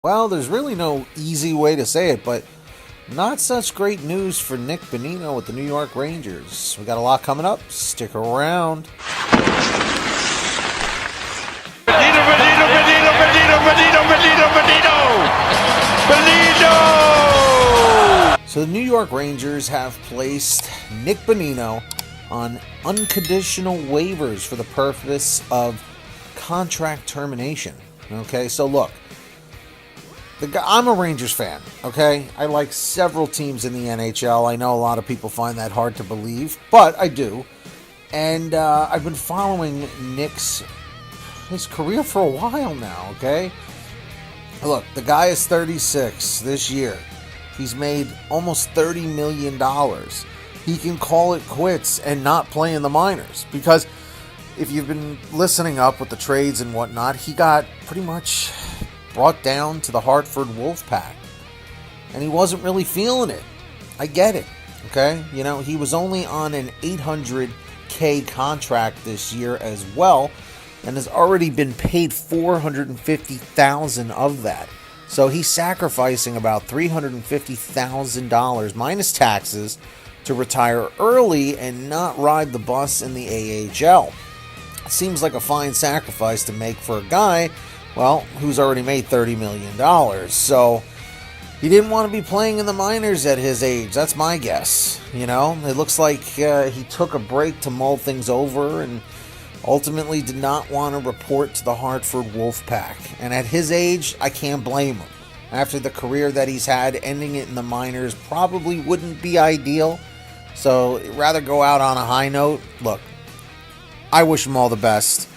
Well, there's really no easy way to say it, but not such great news for Nick Bonino with the New York Rangers. We got a lot coming up. Stick around. Bonino! So the New York Rangers have placed Nick Bonino on unconditional waivers for the purpose of contract termination. Okay, so look. I'm a Rangers fan, okay? I like several teams in the NHL. I know a lot of people find that hard to believe, but I do. And I've been following his career for a while now, okay? Look, the guy is 36 this year. He's made almost $30 million. He can call it quits and not play in the minors. Because if you've been listening up with the trades and whatnot, he got pretty much brought down to the Hartford Wolfpack, and he wasn't really feeling it. I get it, okay? You know, he was only on an $800K contract this year as well, and has already been paid $450,000 of that. So he's sacrificing about $350,000 minus taxes to retire early and not ride the bus in the AHL. It seems like a fine sacrifice to make for a guy, well, who's already made $30 million. So he didn't want to be playing in the minors at his age. That's my guess. You know, it looks like he took a break to mull things over and ultimately did not want to report to the Hartford Wolfpack. And at his age, I can't blame him. After the career that he's had, ending it in the minors probably wouldn't be ideal. So rather go out on a high note. Look, I wish him all the best.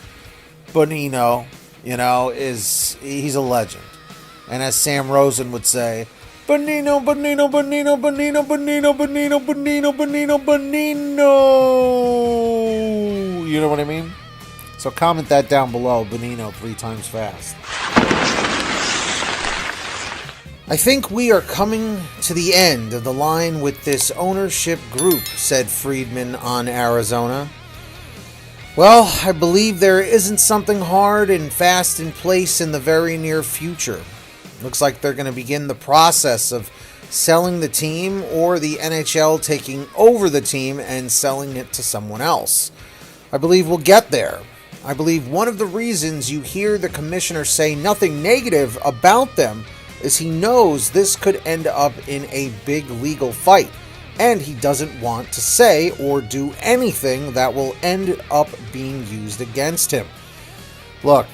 Bonino, you know, he's a legend. And as Sam Rosen would say, Bonino, Bonino, Bonino, Bonino, Bonino, Bonino, Bonino, Bonino, Bonino. You know what I mean? So comment that down below, Bonino 3 times fast. I think we are coming to the end of the line with this ownership group, said Friedman on Arizona. Well, I believe there isn't something hard and fast in place in the very near future. Looks like they're going to begin the process of selling the team, or the NHL taking over the team and selling it to someone else. I believe we'll get there. I believe one of the reasons you hear the commissioner say nothing negative about them is he knows this could end up in a big legal fight. And he doesn't want to say or do anything that will end up being used against him. Look,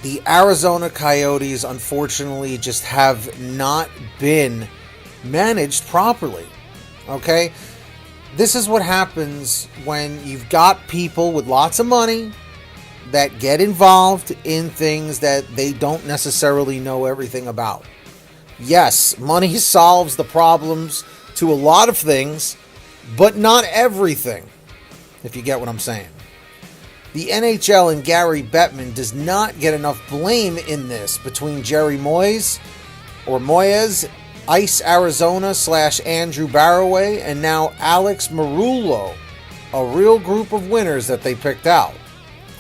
the Arizona Coyotes, unfortunately, just have not been managed properly. Okay? This is what happens when you've got people with lots of money that get involved in things that they don't necessarily know everything about. Yes, money solves the problems to a lot of things, but not everything, if you get what I'm saying. The NHL and Gary Bettman does not get enough blame in this between Jerry Moyes, Ice Arizona / Andrew Barroway, and now Alex Marullo, a real group of winners that they picked out.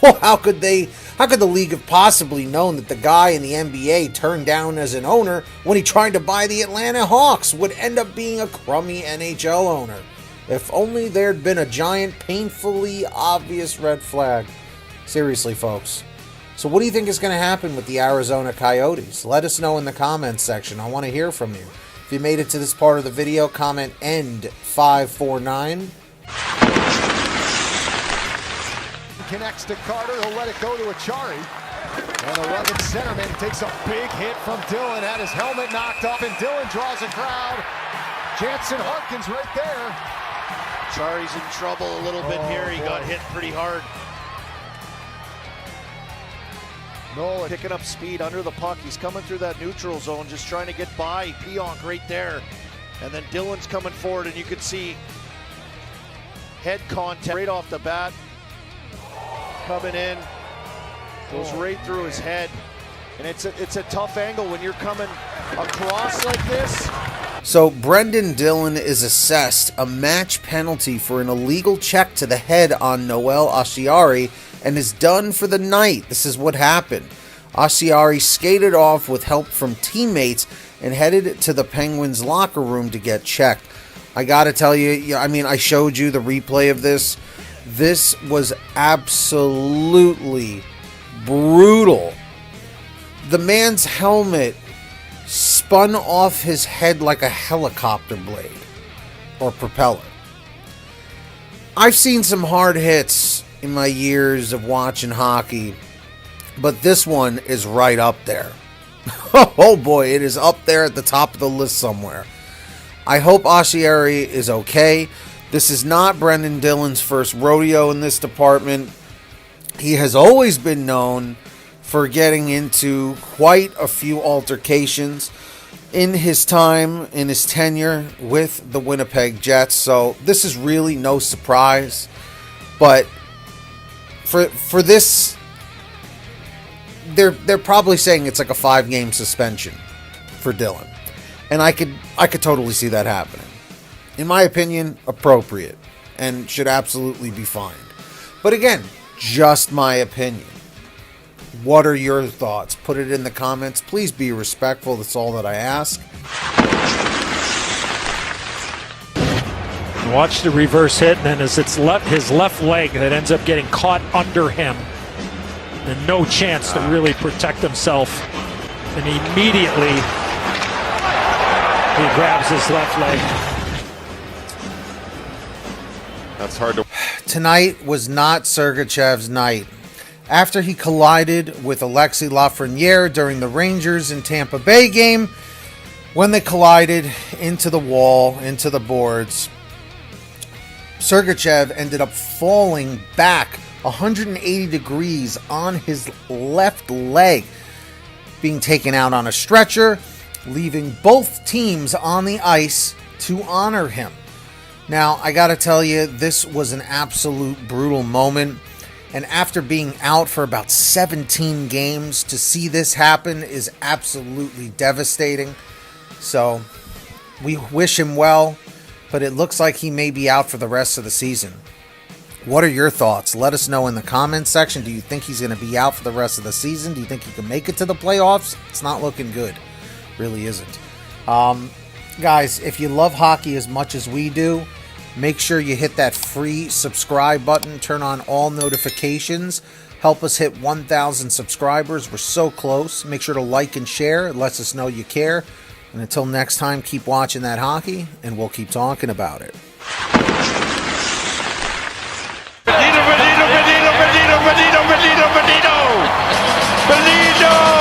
Well, how could the league have possibly known that the guy in the NBA turned down as an owner when he tried to buy the Atlanta Hawks would end up being a crummy NHL owner? If only there'd been a giant, painfully obvious red flag. Seriously, folks. So what do you think is going to happen with the Arizona Coyotes? Let us know in the comments section. I want to hear from you. If you made it to this part of the video, comment END549. Connects to Carter, he'll let it go to Achari. And a rugged centerman takes a big hit from Dylan, had his helmet knocked off, and Dylan draws a crowd. Jansen Harkins right there. Achari's in trouble a little bit here. He got hit pretty hard. Nolan Picking up speed under the puck. He's coming through that neutral zone, just trying to get by Pionk right there. And then Dylan's coming forward, and you can see head contact right off the bat. Coming in, goes right through his head, and it's a tough angle when you're coming across like this. So Brendan Dillon is assessed a match penalty for an illegal check to the head on Noel Asciari and is done for the night. This is what happened. Asciari skated off with help from teammates and headed to the Penguins' locker room to get checked. I gotta tell you, I mean, I showed you the replay of this. This was absolutely brutal. The man's helmet spun off his head like a helicopter blade or propeller. I've seen some hard hits in my years of watching hockey, but this one is right up there. Oh boy, it is up there at the top of the list somewhere. I hope Asciari is okay. This is not Brendan Dillon's first rodeo in this department. He has always been known for getting into quite a few altercations in his time, in his tenure with the Winnipeg Jets. So this is really no surprise. But for this, they're probably saying it's like a 5-game suspension for Dillon. And I could totally see that happening. In my opinion, appropriate and should absolutely be fined. But again, just my opinion. What are your thoughts? Put it in the comments. Please be respectful. That's all that I ask. Watch the reverse hit, and then as it's his left leg that ends up getting caught under him. And no chance to really protect himself. And immediately he grabs his left leg. That's hard to... Tonight was not Sergachev's night. After he collided with Alexis Lafreniere during the Rangers and Tampa Bay game, when they collided into the wall, into the boards, Sergachev ended up falling back 180 degrees on his left leg, being taken out on a stretcher, leaving both teams on the ice to honor him. Now, I gotta tell you, this was an absolute brutal moment. And after being out for about 17 games, to see this happen is absolutely devastating. So, we wish him well, but it looks like he may be out for the rest of the season. What are your thoughts? Let us know in the comments section. Do you think he's going to be out for the rest of the season? Do you think he can make it to the playoffs? It's not looking good. Really isn't. Guys, if you love hockey as much as we do, make sure you hit that free subscribe button. Turn on all notifications. Help us hit 1,000 subscribers. We're so close. Make sure to like and share. It lets us know you care. And until next time, keep watching that hockey, and we'll keep talking about it. Bonino!